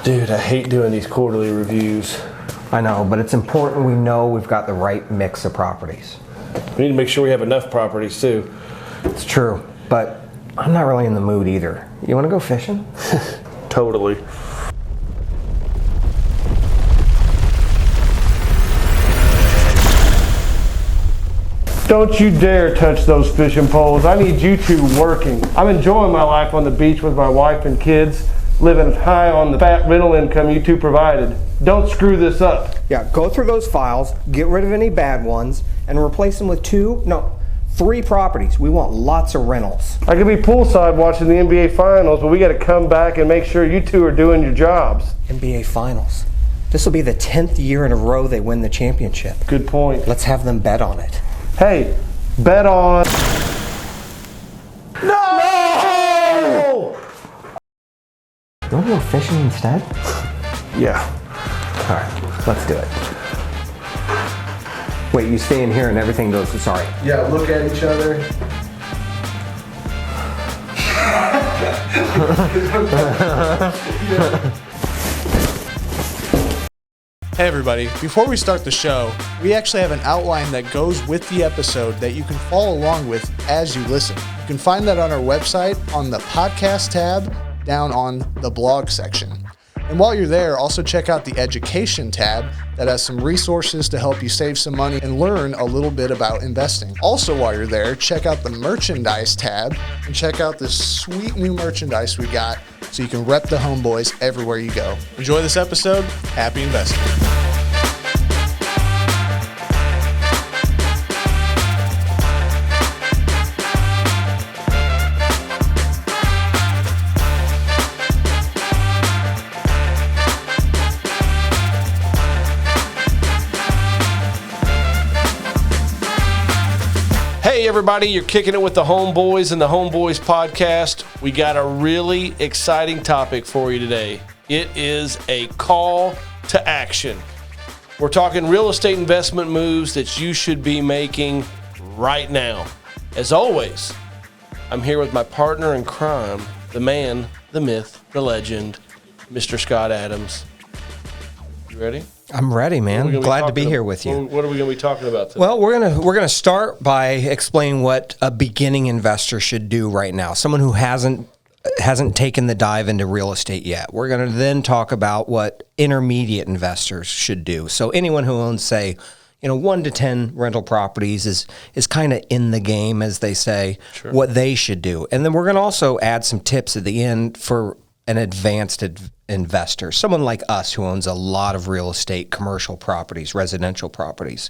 Dude, I hate doing these quarterly reviews. I know, but it's important we know we've got the right mix of properties. We need to make sure we have enough properties too. It's true, but I'm not really in the mood either. You want to go fishing? Totally. Don't you dare touch those fishing poles. I need you two working. I'm enjoying my life on the beach with my wife and kids, living high on the fat rental income you two provided. Don't screw this up. Yeah, go through those files, get rid of any bad ones, and replace them with 3 properties. We want lots of rentals. I could be poolside watching the NBA Finals, but we got to come back and make sure you two are doing your jobs. NBA Finals. This will be the 10th year in a row they win the championship. Good point. Let's have them bet on it. Hey, bet on... No! You want to go fishing instead? Yeah. All right, let's do it. Wait, you stay in here and everything goes, sorry. Yeah, look at each other. Hey everybody, before we start the show, we actually have an outline that goes with the episode that you can follow along with as you listen. You can find that on our website on the podcast tab down on the blog section. And while you're there, also check out the education tab that has some resources to help you save some money and learn a little bit about investing. Also, while you're there, check out the merchandise tab and check out this sweet new merchandise we got so you can rep the Homeboys everywhere you go. Enjoy this episode. Happy investing. Hey everybody, you're kicking it with the Homeboys and the Homeboys podcast. We got a really exciting topic for you today. It is a call to action. We're talking real estate investment moves that you should be making right now. As always, I'm here with my partner in crime, the man, the myth, the legend, Mr. Scott Adams. You ready? I'm ready, man. Glad to be here with you. What are we going to be talking about today? Well, we're gonna start by explaining what a beginning investor should do right now. Someone who hasn't taken the dive into real estate yet. We're going to then talk about what intermediate investors should do. So anyone who owns, say, 1 to 10 rental properties is kind of in the game, as they say. Sure. What they should do. And then we're going to also add some tips at the end for an advanced investor, someone like us who owns a lot of real estate, commercial properties, residential properties.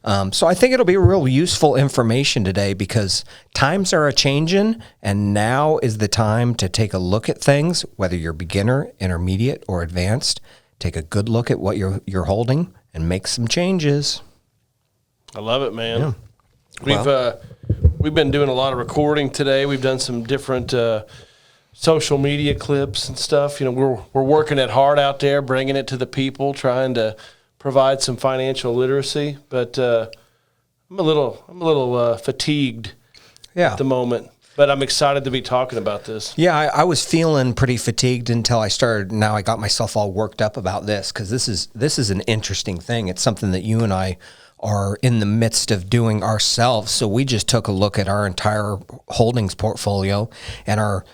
So I think it'll be real useful information today because times are a-changing, and now is the time to take a look at things, whether you're beginner, intermediate, or advanced. Take a good look at what you're holding and make some changes. I love it, man. Yeah. We've been doing a lot of recording today. We've done some different social media clips and stuff. We're working it hard out there, bringing it to the people, trying to provide some financial literacy. But I'm a little fatigued at the moment. But I'm excited to be talking about this. Yeah, I was feeling pretty fatigued until I started. Now I got myself all worked up about this because this is an interesting thing. It's something that you and I are in the midst of doing ourselves. So we just took a look at our entire holdings portfolio and are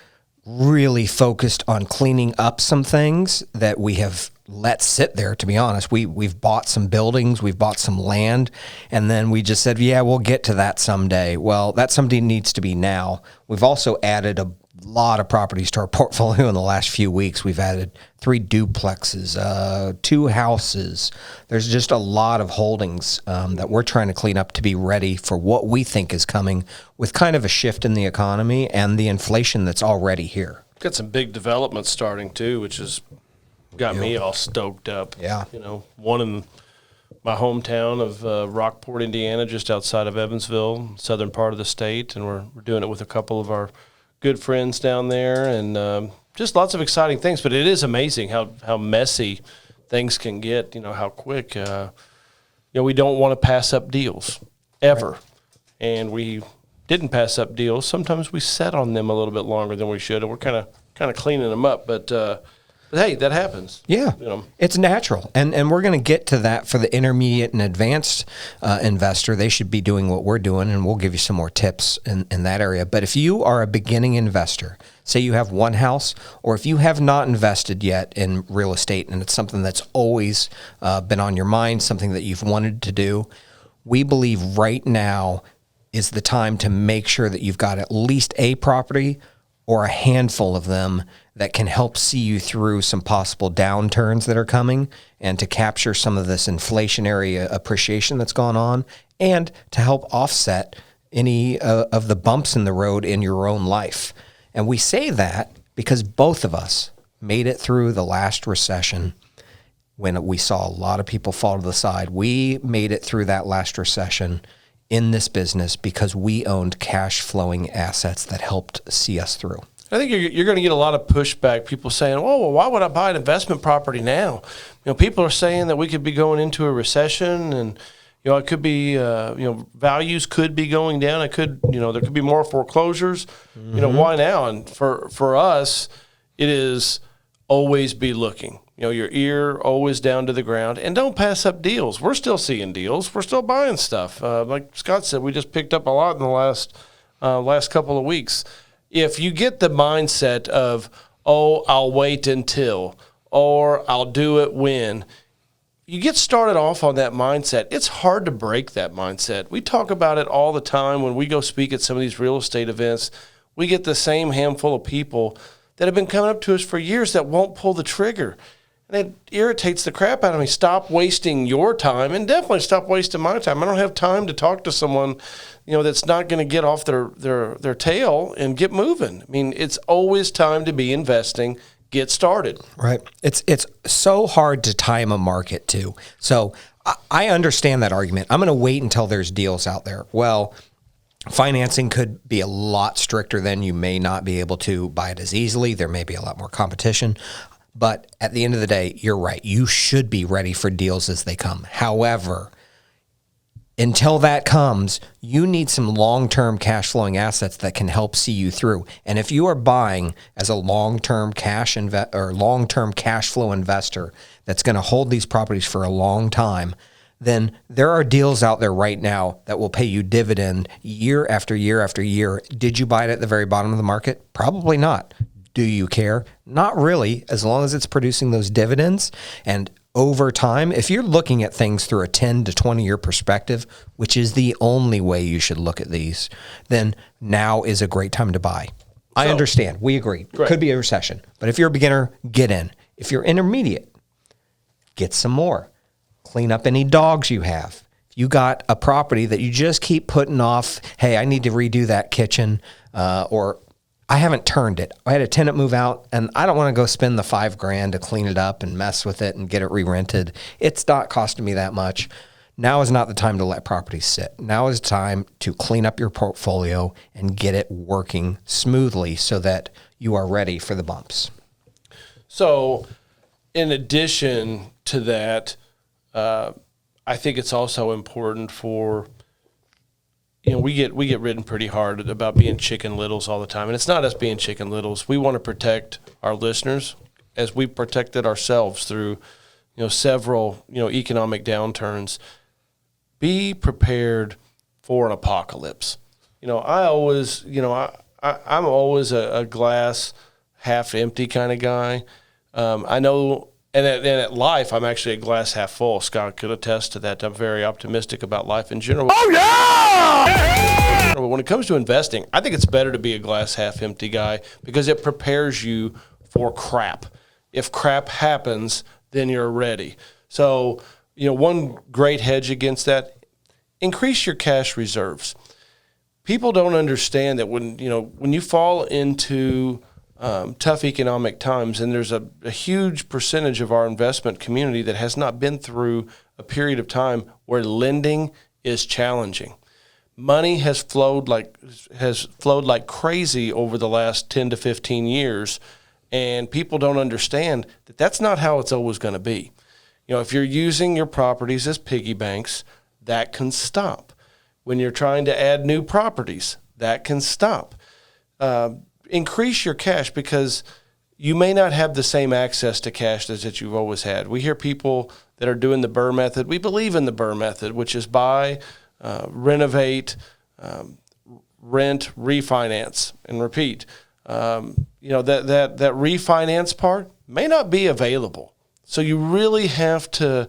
really focused on cleaning up some things that we have let sit there, to be honest. We've bought some buildings, we've bought some land, and then we just said, yeah, we'll get to that someday. Well, that someday needs to be now. We've also added a lot of properties to our portfolio in the last few weeks. We've added 3 duplexes, 2 houses. There's just a lot of holdings that we're trying to clean up to be ready for what we think is coming with kind of a shift in the economy and the inflation that's already here. Got some big developments starting too, which has got me all stoked up. Yeah. One in my hometown of Rockport, Indiana, just outside of Evansville, southern part of the state, and we're doing it with a couple of our good friends down there, and just lots of exciting things. But it is amazing how messy things can get, how quick. We don't want to pass up deals, ever. Right. And we didn't pass up deals. Sometimes we sat on them a little bit longer than we should, and we're kind of cleaning them up. But But hey, that happens. Yeah, it's natural. And we're going to get to that for the intermediate and advanced investor. They should be doing what we're doing, and we'll give you some more tips in that area. But if you are a beginning investor, say you have one house, or if you have not invested yet in real estate and it's something that's always been on your mind, something that you've wanted to do, we believe right now is the time to make sure that you've got at least a property or a handful of them that can help see you through some possible downturns that are coming, and to capture some of this inflationary appreciation that's gone on, and to help offset any of the bumps in the road in your own life. And we say that because both of us made it through the last recession when we saw a lot of people fall to the side. We made it through that last recession in this business because we owned cash flowing assets that helped see us through. I think you're going to get a lot of pushback. People saying, "Oh, well, why would I buy an investment property now?" People are saying that we could be going into a recession, and it could be, values could be going down. It could, there could be more foreclosures. Why now? And for us, it is always be looking. Your ear always down to the ground, and don't pass up deals. We're still seeing deals. We're still buying stuff. Like Scott said, we just picked up a lot in the last couple of weeks. If you get the mindset of, oh, I'll wait until, or I'll do it when, you get started off on that mindset. It's hard to break that mindset. We talk about it all the time when we go speak at some of these real estate events. We get the same handful of people that have been coming up to us for years that won't pull the trigger. And it irritates the crap out of me. Stop wasting your time, and definitely stop wasting my time. I don't have time to talk to someone, that's not going to get off their tail and get moving. I mean, it's always time to be investing. Get started. Right. It's so hard to time a market too. So I understand that argument. I'm going to wait until there's deals out there. Well, financing could be a lot stricter then. You may not be able to buy it as easily. There may be a lot more competition. But at the end of the day, you're right. You should be ready for deals as they come. However, until that comes, you need some long-term cash flowing assets that can help see you through. And if you are buying as a long-term long-term cash flow investor that's going to hold these properties for a long time, then there are deals out there right now that will pay you dividend year after year after year. Did you buy it at the very bottom of the market? Probably not. Do you care? Not really, as long as it's producing those dividends. And over time, if you're looking at things through a 10 to 20 year perspective, which is the only way you should look at these, then now is a great time to buy. I understand. We agree. Right. Could be a recession. But if you're a beginner, get in. If you're intermediate, get some more. Clean up any dogs you have. If you got a property that you just keep putting off, hey, I need to redo that kitchen, or I haven't turned it. I had a tenant move out, and I don't want to go spend the $5,000 to clean it up and mess with it and get it re-rented. It's not costing me that much. Now is not the time to let properties sit. Now is the time to clean up your portfolio and get it working smoothly so that you are ready for the bumps. So, in addition to that, I think it's also important for, we get ridden pretty hard about being Chicken Littles all the time. And it's not us being Chicken Littles. We want to protect our listeners as we protected ourselves through, several, economic downturns. Be prepared for an apocalypse. I always, I'm always a glass half empty kind of guy. I know, and at life, I'm actually a glass half full. Scott could attest to that. I'm very optimistic about life in general. Oh, yeah! But when it comes to investing, I think it's better to be a glass half empty guy because it prepares you for crap. If crap happens, then you're ready. So, one great hedge against that, increase your cash reserves. People don't understand that when you fall into tough economic times, and there's a huge percentage of our investment community that has not been through a period of time where lending is challenging. Money has flowed like crazy over the last 10 to 15 years, and people don't understand that that's not how it's always going to be. If you're using your properties as piggy banks, that can stop. When you're trying to add new properties, that can stop. Increase your cash because you may not have the same access to cash that you've always had. We hear people that are doing the Burr method. We believe in the Burr method, which is buy, renovate, rent, refinance, and repeat. That refinance part may not be available. So you really have to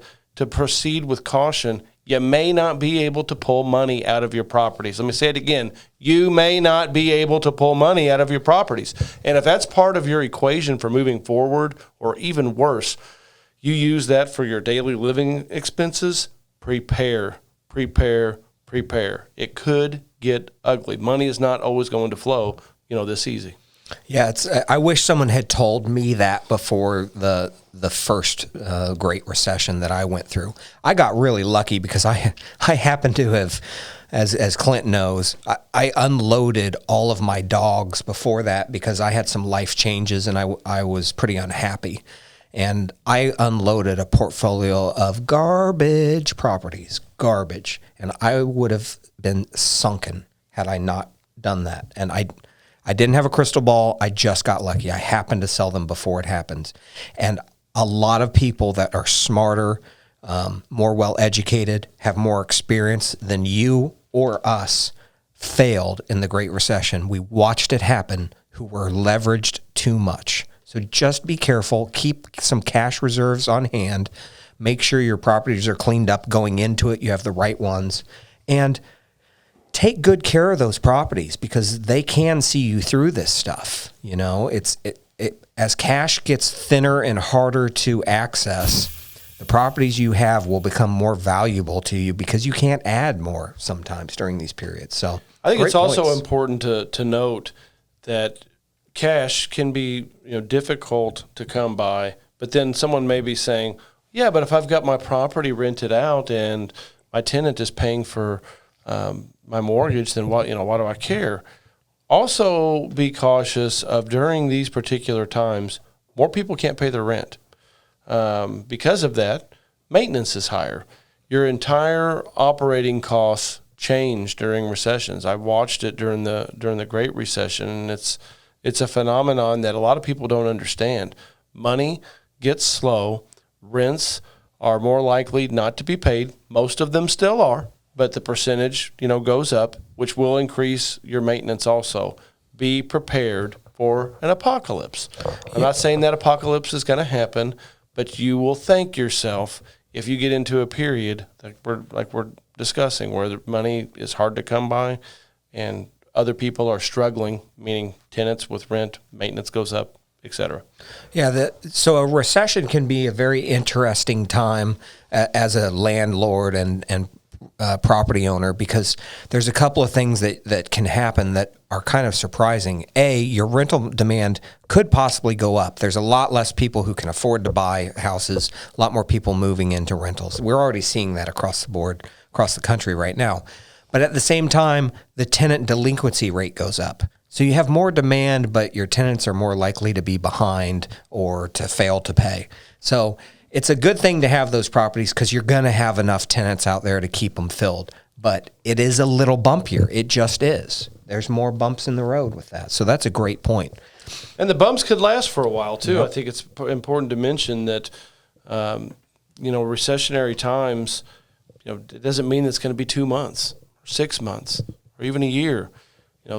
proceed with caution. You may not be able to pull money out of your properties. Let me say it again. You may not be able to pull money out of your properties. And if that's part of your equation for moving forward, or even worse, you use that for your daily living expenses, prepare. It could get ugly. Money is not always going to flow, this easy. Yeah, I wish someone had told me that before the first Great Recession that I went through. I got really lucky because I happened to have, as Clint knows, I unloaded all of my dogs before that because I had some life changes and I was pretty unhappy. And I unloaded a portfolio of garbage properties, and I would have been sunken had I not done that. And I didn't have a crystal ball. I just got lucky. I happened to sell them before it happened. And a lot of people that are smarter, more well-educated, have more experience than you or us failed in the Great Recession. We watched it happen, who were leveraged too much. So just be careful. Keep some cash reserves on hand. Make sure your properties are cleaned up going into it. You have the right ones. And take good care of those properties because they can see you through this stuff. As cash gets thinner and harder to access, the properties you have will become more valuable to you because you can't add more sometimes during these periods. So I think it's also important to note that cash can be difficult to come by, but then someone may be saying, yeah, but if I've got my property rented out and my tenant is paying for my mortgage, then why do I care? Also be cautious of during these particular times, more people can't pay their rent. Because of that, maintenance is higher. Your entire operating costs change during recessions. I watched it during the Great Recession, and it's a phenomenon that a lot of people don't understand. Money gets slow. Rents are more likely not to be paid. Most of them still are, but the percentage, goes up, which will increase your maintenance also. Be prepared for an apocalypse. I'm not saying that apocalypse is going to happen, but you will thank yourself if you get into a period like we're discussing where the money is hard to come by and other people are struggling, meaning tenants with rent, maintenance goes up, etc. Yeah, so a recession can be a very interesting time as a landlord and property owner because there's a couple of things that can happen that are kind of surprising. A, your rental demand could possibly go up. There's a lot less people who can afford to buy houses, a lot more people moving into rentals. We're already seeing that across the board, across the country right now. But at the same time, the tenant delinquency rate goes up. So you have more demand, but your tenants are more likely to be behind or to fail to pay. So it's a good thing to have those properties because you're going to have enough tenants out there to keep them filled. But it is a little bumpier. It just is. There's more bumps in the road with that. So that's a great point. And the bumps could last for a while, too. Yep. I think it's important to mention that, recessionary times, it doesn't mean it's going to be 2 months, 6 months, or even a year.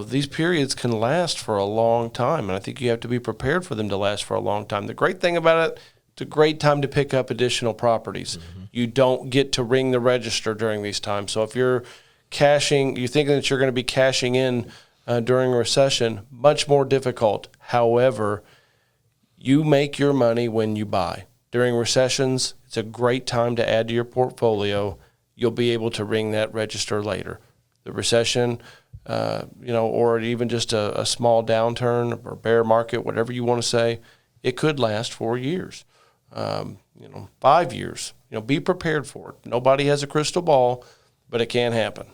These periods can last for a long time, and I think you have to be prepared for them to last for a long time. The great thing about it, it's a great time to pick up additional properties. Mm-hmm. You don't get to ring the register during these times. So if you're thinking that you're going to be cashing in during a recession, much more difficult. However, you make your money when you buy. During recessions, it's a great time to add to your portfolio. You'll be able to ring that register later. The recession, or even just a small downturn or bear market, whatever you want to say, it could last 4 years, 5 years. Be prepared for it. Nobody has a crystal ball, but it can happen.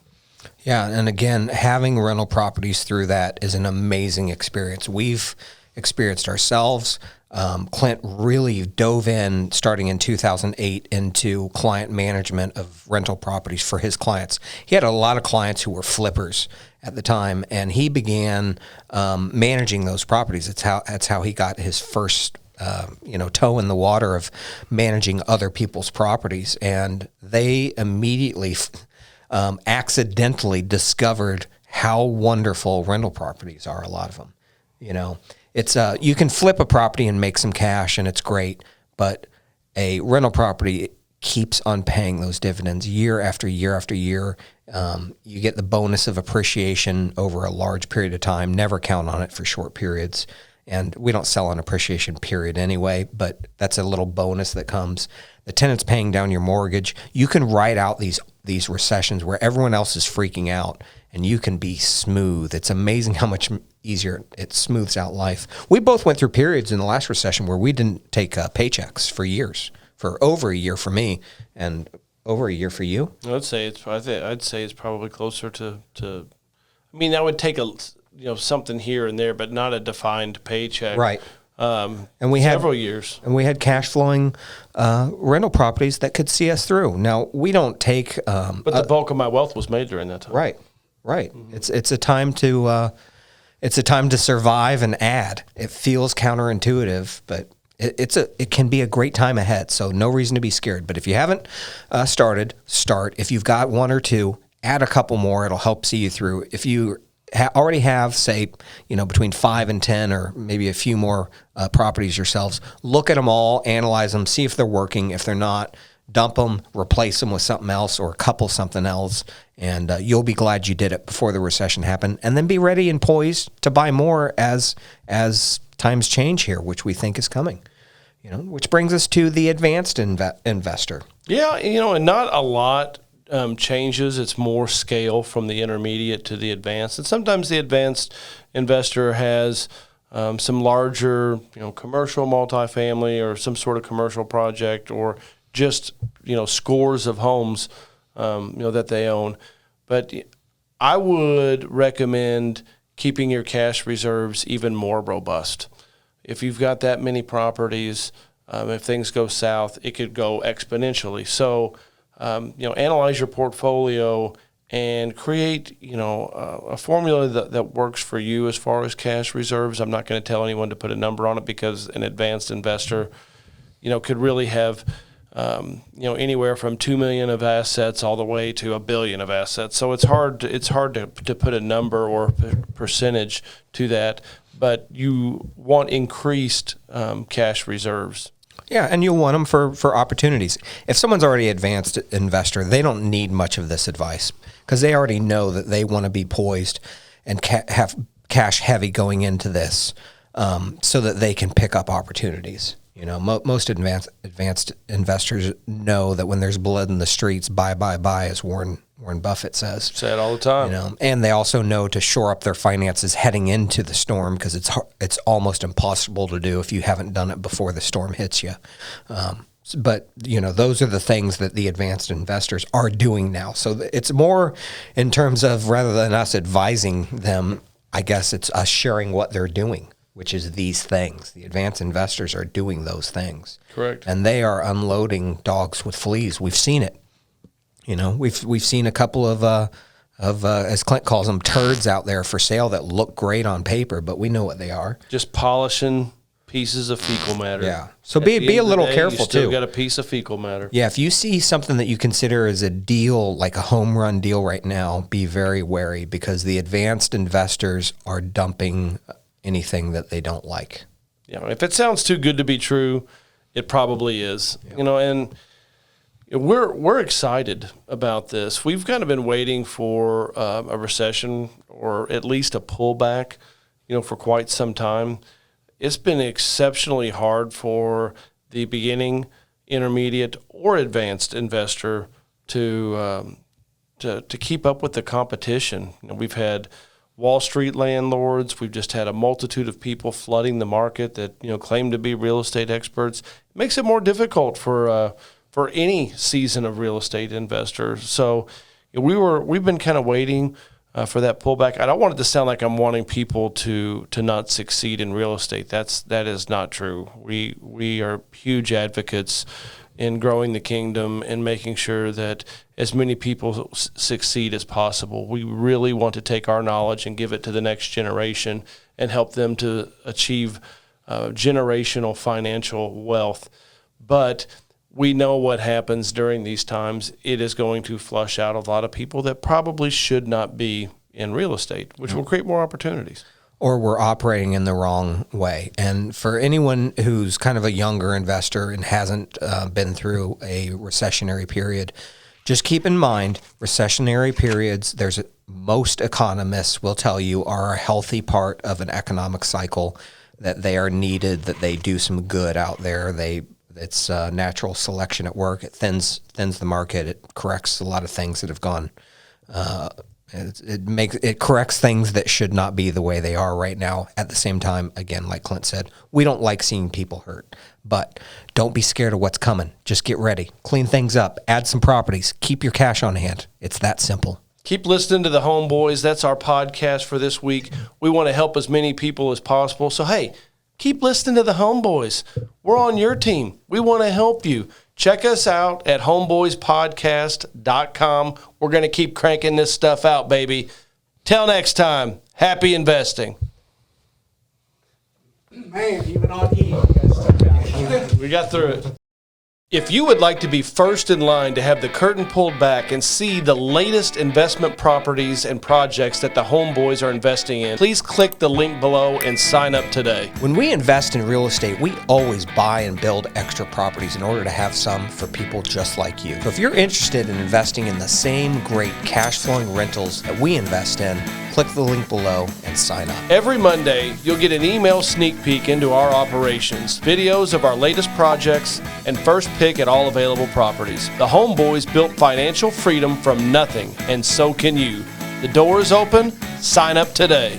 Yeah, and again, having rental properties through that is an amazing experience. We've experienced ourselves. Clint really dove in starting in 2008 into client management of rental properties for his clients. He had a lot of clients who were flippers at the time, and he began managing those properties. That's how he got his first toe in the water of managing other people's properties. And they immediately accidentally discovered how wonderful rental properties are, a lot of them. It's you can flip a property and make some cash, and it's great, but a rental property keeps on paying those dividends year after year after year. You get the bonus of appreciation over a large period of time. Never count on it for short periods. And we don't sell on appreciation period anyway, but that's a little bonus that comes. The tenant's paying down your mortgage. You can ride out these recessions where everyone else is freaking out, and you can be smooth. It's amazing how much easier it smooths out life. We both went through periods in the last recession where we didn't take paychecks for years, for over a year for me, and over a year for you. I'd say it's probably closer to. I mean, that would take something here and there, but not a defined paycheck. Right. And we had several years, and we had cash flowing rental properties that could see us through. Now we don't take, but the bulk of my wealth was made during that time. Right. Mm-hmm. It's a time to survive and add. It feels counterintuitive, but it can be a great time ahead. So no reason to be scared. But if you haven't started, start. If you've got one or two, add a couple more. It'll help see you through. If you already have, say, between 5 and 10 or maybe a few more properties yourselves, look at them all, analyze them, see if they're working. If they're not, dump them, replace them with something else or couple something else, and you'll be glad you did it before the recession happened. And then be ready and poised to buy more as times change here, which we think is coming. Which brings us to the advanced investor. Yeah, and not a lot changes. It's more scale from the intermediate to the advanced. And sometimes the advanced investor has some larger, commercial multifamily or some sort of commercial project, or just, scores of homes, that they own. But I would recommend keeping your cash reserves even more robust. If you've got that many properties, if things go south, it could go exponentially. So, analyze your portfolio and create, a formula that works for you as far as cash reserves. I'm not going to tell anyone to put a number on it, because an advanced investor, could really have, anywhere from $2 million of assets all the way to $1 billion of assets. So it's hard to put a number or percentage to that, but you want increased cash reserves. Yeah, and you'll want them for opportunities. If someone's already an advanced investor, they don't need much of this advice, because they already know that they want to be poised and have cash heavy going into this, so that they can pick up opportunities. Most advanced investors know that when there's blood in the streets, buy, as Warren Buffett says. Say it all the time. And they also know to shore up their finances heading into the storm, because it's almost impossible to do if you haven't done it before the storm hits you. But those are the things that the advanced investors are doing now. So it's more in terms of, rather than us advising them, I guess it's us sharing what they're doing, which is these things. The advanced investors are doing those things. Correct. And they are unloading dogs with fleas. We've seen it. We've seen a couple of as Clint calls them, turds out there for sale that look great on paper, but we know what they are. Just polishing pieces of fecal matter. Yeah. So be a little careful, you still too. Got a piece of fecal matter. Yeah. If you see something that you consider as a deal, like a home run deal right now, be very wary, because the advanced investors are dumping anything that they don't like. Yeah. If it sounds too good to be true, it probably is. Yeah. And we're excited about this. We've kind of been waiting for a recession, or at least a pullback, for quite some time. It's been exceptionally hard for the beginning, intermediate, or advanced investor to keep up with the competition. We've had Wall Street landlords. We've just had a multitude of people flooding the market that claim to be real estate experts. It makes it more difficult for any season of real estate investor. So we've been kind of waiting for that pullback. I don't want it to sound like I'm wanting people to not succeed in real estate. That is not true. We are huge advocates in growing the kingdom and making sure that as many people succeed as possible. We really want to take our knowledge and give it to the next generation and help them to achieve generational financial wealth. But we know what happens during these times. It is going to flush out a lot of people that probably should not be in real estate, which will create more opportunities. Or we're operating in the wrong way. And for anyone who's kind of a younger investor and hasn't been through a recessionary period, just keep in mind, recessionary periods, most economists will tell you, are a healthy part of an economic cycle, that they are needed, that they do some good out there. It's natural selection at work. It thins the market. It corrects a lot of things that have gone. It corrects things that should not be the way they are right now. At the same time, again, like Clint said, we don't like seeing people hurt, but don't be scared of what's coming. Just get ready, clean things up, add some properties, keep your cash on hand. It's that simple. Keep listening to the Homeboys. That's our podcast for this week. We want to help as many people as possible. So, hey, keep listening to the Homeboys. We're on your team. We want to help you. Check us out at homeboyspodcast.com. We're going to keep cranking this stuff out, baby. Till next time, happy investing. Man, even on E, We got through it. If you would like to be first in line to have the curtain pulled back and see the latest investment properties and projects that the Homeboys are investing in, please click the link below and sign up today. When we invest in real estate, we always buy and build extra properties in order to have some for people just like you. So if you're interested in investing in the same great cash flowing rentals that we invest in, click the link below and sign up. Every Monday, you'll get an email sneak peek into our operations, videos of our latest projects, and first pick at all available properties. The Homeboys built financial freedom from nothing, and so can you. The door is open. Sign up today.